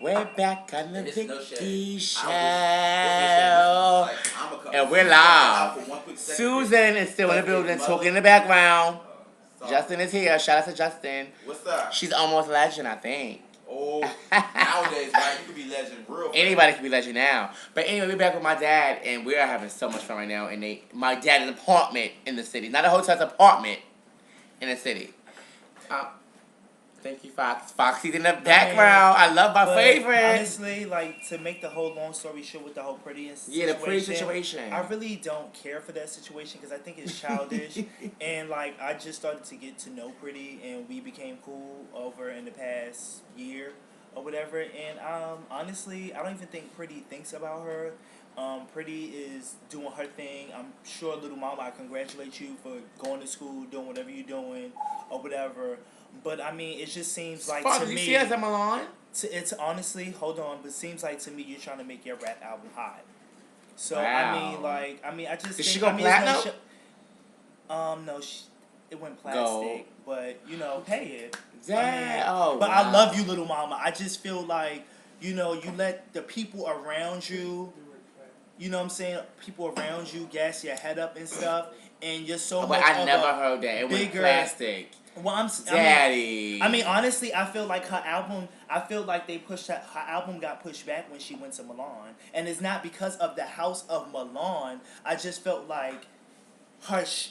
We're back on the And this is no Vicky shade. Show. And we're live. Susan is still in the building, talking in the background. Justin is here. Shout out to Justin. What's up? She's almost legend, I think. Oh, nowadays, right? You could be legend real fast. Anybody can be legend now. But anyway, we're back with my dad, and we are having so much fun right now in my dad's apartment in the city. Not a hotel, it's an apartment in the city. Thank you, Fox. Foxy's in the background. I love my favorite. Honestly, like, to make the whole long story short with the whole pretty situation. Yeah, the pretty situation. I really don't care for that situation because I think it's childish. And, like, I just started to get to know Pretty, and we became cool over in the past year or whatever. And, honestly, I don't even think Pretty thinks about her. Pretty is doing her thing. I'm sure, little mama, I congratulate you for going to school, doing whatever you're doing or whatever. But I mean, it just seems like Father, to you me. see us at Milan? It's honestly, hold on, but it seems like to me you're trying to make your rap album hot. So wow. I just. Did she go platinum? No, it went plastic, but you know, pay it. Damn. But I love you, little mama. I just feel like you let the people around you. You know what I'm saying? People around you gas your head up and stuff, and you're so much. I never heard that. It went plastic. Well, Daddy. I mean, honestly, I feel like her album. I feel like her album got pushed back when she went to Milan, and it's not because of the House of Milan. I just felt like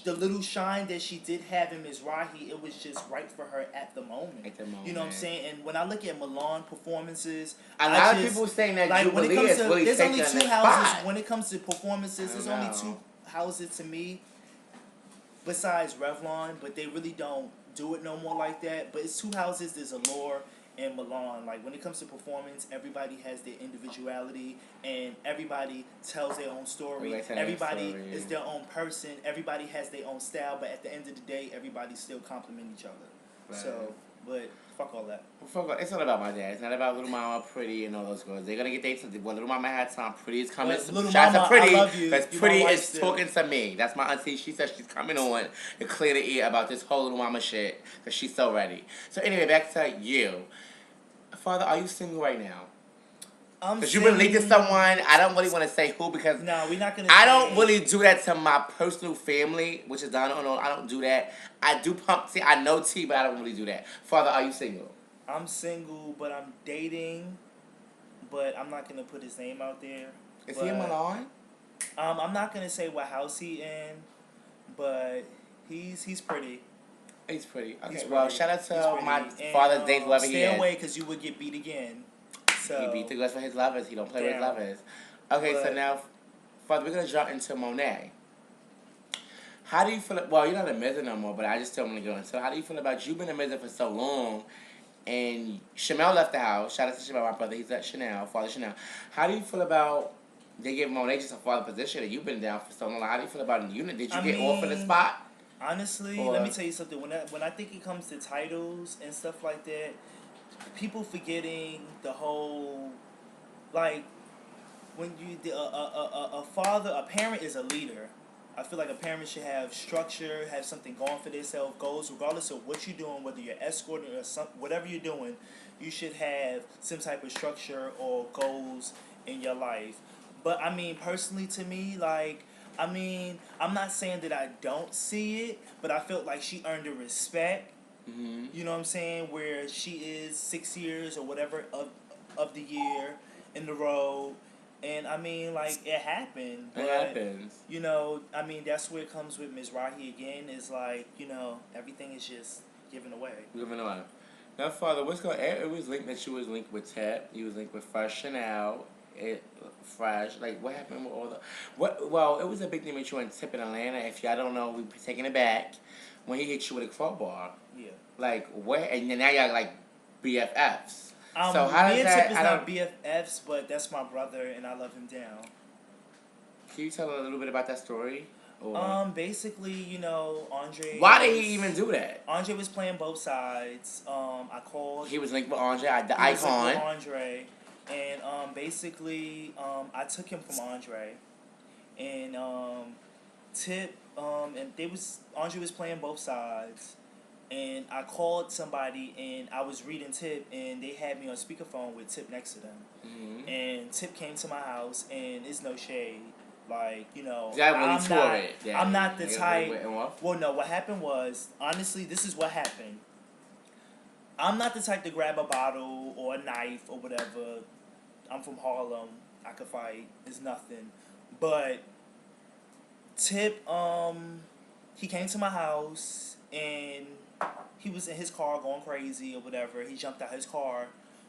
the little shine that she did have in Mizrahi, it was just right for her at the moment. You know what I'm saying? And when I look at Milan performances, a lot of people saying that like, Jubilee is really there's only two houses. Spot. When it comes to performances, there's only two houses to me, besides Revlon, but they really don't do it no more like that. But it's two houses. There's Allure and Milan. Like when it comes to performance, everybody has their individuality and everybody tells their own story. Everybody is their own person. Everybody has their own style. But at the end of the day, everybody still compliment each other. Right. So, but fuck all that. It's not about my dad. It's not about little mama, Pretty, and all those girls. They're gonna get dates. When little mama had time, Pretty is coming. Little mama, Pretty, I love you. Because Pretty is talking to me. That's my auntie. She says she's coming on to clear the ear about this whole little mama shit because she's so ready. So anyway, back to you. Father, are you single right now? Because you've been linked to someone. I don't really want to say who because no, we're not gonna. I don't really do that to my personal family, which is down on. I don't do that. I do pump tea. I know tea, but I don't really do that. Father, are you single? I'm single, but I'm dating. But I'm not gonna put his name out there. Is he in Milan? I'm not gonna say what house he in, but he's pretty. He's pretty. Okay, well, shout out to my father's days, whoever he is. Stay away, because you would get beat again. So. He beat the girls for his lovers. He don't play with his lovers. Okay, so now, Father, we're going to jump into Monet. How do you feel... Well, you're not a Miza no more, but I just still want to go into. How do you feel about... You've been a Miza for so long, and Chanel left the house. Shout out to Chanel, my brother. He's at Chanel, Father Chanel. How do you feel about... They give Monet just a father position, and you've been down for so long. How do you feel about the unit? Did you get offered the spot? Honestly, let me tell you something. When I think it comes to titles and stuff like that, people forgetting the whole, like, when you a parent is a leader. I feel like a parent should have structure, have something going for themselves, goals, regardless of what you're doing, whether you're escorting or whatever you're doing, you should have some type of structure or goals in your life. But I mean, personally, to me, like. I mean, I'm not saying that I don't see it, but I felt like she earned the respect. Mm-hmm. You know what I'm saying? Where she is 6 years or whatever of the year in the row. And I mean, like, it happened. But, it happens. You know, I mean, that's where it comes with Mizrahi again. Is like, you know, everything is just given away. Given away. Now, Father, what's going on? It was linked that you was linked with Tep. You was linked with Fresh Chanel. Fresh, like what happened with all the well, it was a big thing with you and Tip in Atlanta. If y'all don't know, we taking it back when he hit you with a crowbar. Yeah. Like where and now y'all like BFFs. So how does that? Tip is not BFFs, but that's my brother and I love him down. Can you tell a little bit about that story? Or? Basically, you know, Andre. Why did he even do that? Andre was playing both sides. I called. He was linked with Andre, the icon. Was linked with Andre. And basically, I took him from Andre, and Tip, and Andre was playing both sides, And I called somebody, and I was reading Tip, and they had me on speakerphone with Tip next to them. Mm-hmm. And Tip came to my house, and it's no shade. Like, you know, I'm not the type. Well, no, what happened was, honestly, this is what happened. I'm not the type to grab a bottle or a knife or whatever. I'm from Harlem. I could fight. It's nothing. But Tip, he came to my house, and he was in his car going crazy or whatever. He jumped out his car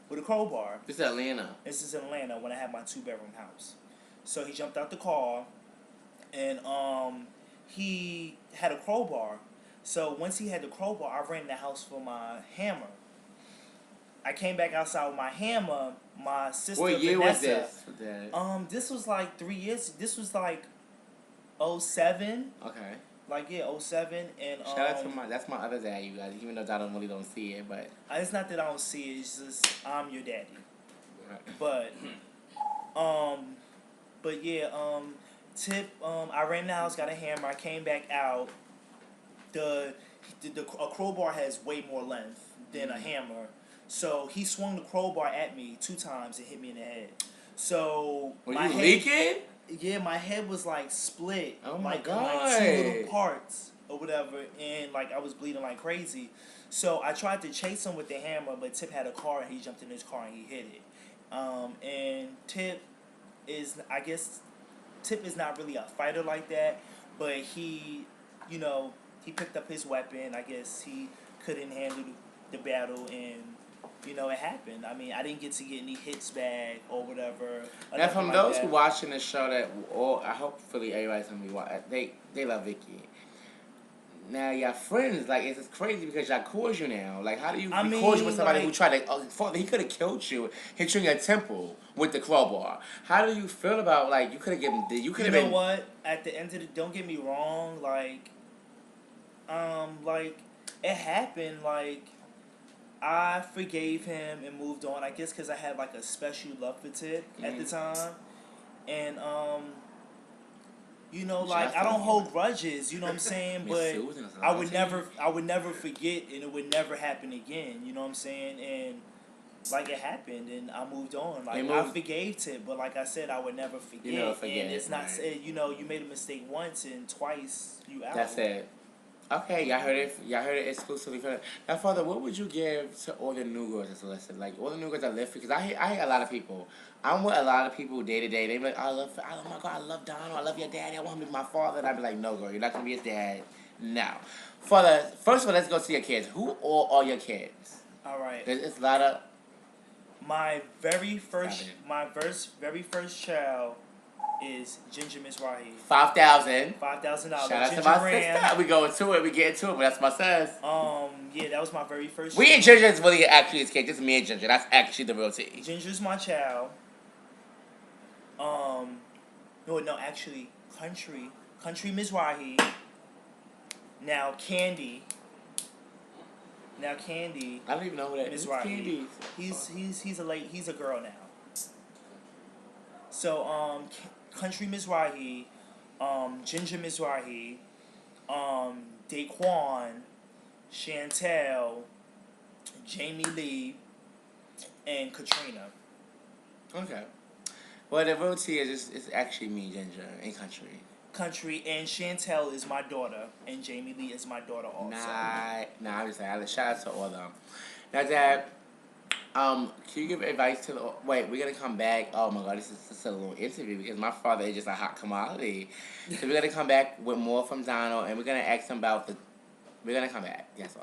with a crowbar. This is Atlanta. This is in Atlanta when I had my 2-bedroom house. So he jumped out the car, and he had a crowbar. So once he had the crowbar, I ran in the house for my hammer. I came back outside with my hammer. My sister What year Vanessa, was this? This was like 3 years. This was like 07. Okay. Like, yeah, 07. And shout out to that's my other dad, you guys. Even though I really don't see it, but it's not that I don't see it. It's just I'm your daddy. Right. But yeah, Tip. I ran in the house, got a hammer. I came back out. A crowbar has way more length than a hammer. So he swung the crowbar at me 2 times and hit me in the head. So were you leaking? Yeah, my head was like split. Oh my like, god! Like 2 little parts or whatever, and like I was bleeding like crazy. So I tried to chase him with the hammer, but Tip had a car and he jumped in his car and he hit it. And Tip is, I guess, Tip is not really a fighter like that, but he, you know, he picked up his weapon. I guess he couldn't handle the battle, and you know, it happened. I mean, I didn't get to get any hits back or whatever. Now, from like those who watching the show, I hopefully everybody's gonna be watching. They love Vicky. Now, your friends, like, it's crazy because y'all called you now. Like, how do you record you with somebody who tried to? He could have killed you, hit you in your temple with the crowbar. How do you feel about, like, you could have given? You could have been. You know what? At the end of the, don't get me wrong. Like, it happened. Like, I forgave him and moved on. I guess because I had like a special love for Tip at the time, and you know, like I don't hold grudges. You know what I'm saying? But I would never forget, and it would never happen again. You know what I'm saying? And like it happened, and I moved on. Like I forgave Tip, but like I said, I would never forget. You never forget. And it's not said. You know, you made a mistake once, and twice you out. That's it. Okay, y'all heard it. Y'all heard it exclusively from it. Now, Father, what would you give to all the new girls that's listening? Like all the new girls that live, because I hear a lot of people. I'm with a lot of people day to day. They be like, oh my God, I love Donald. I love your daddy. I want him to be my father. And I be like, no, girl, you're not gonna be his dad. No. Father, first of all, let's go see your kids. Who all are your kids? All right. It's a lot of. My very first child is Ginger Mizrahi. $5,000. $5,000. Shout out to my sister. We go into it. We get into it, but that's my sis. Yeah, that was my very first. We and Ginger is really actually his kid. Just me and Ginger. That's actually the real tea. Ginger's my child. No, actually, Country Mizrahi. Now Candy. I don't even know who that is. Candy. He's a girl now. So Country Mizrahi, Ginger Mizrahi, Daquan, Chantel, Jamie Lee, and Katrina. Okay. Well, the real tea is it's actually me, Ginger, and Country. And Chantel is my daughter, and Jamie Lee is my daughter also. Nah, I'm just saying, shout out to all of them. Now, Dad, can you give advice to the... Wait, we're going to come back. Oh, my God, this is just a little interview because my father is just a hot commodity. So we're going to come back with more from Donald, and we're going to ask him about the... We're going to come back. Yes,